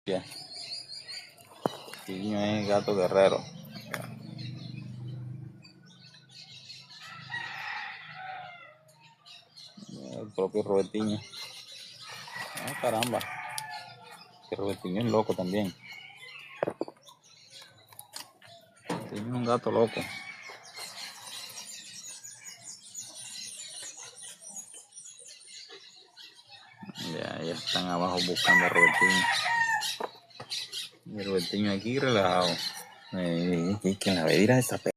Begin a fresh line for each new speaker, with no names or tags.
Bien. Tiño es gato guerrero. El propio Robertiño. Ah, caramba. Que Robertiño es loco también. Tiño es un gato loco. Ya están abajo buscando a Robertiño. Y el Robertiño aquí relajado. Que la vedira esa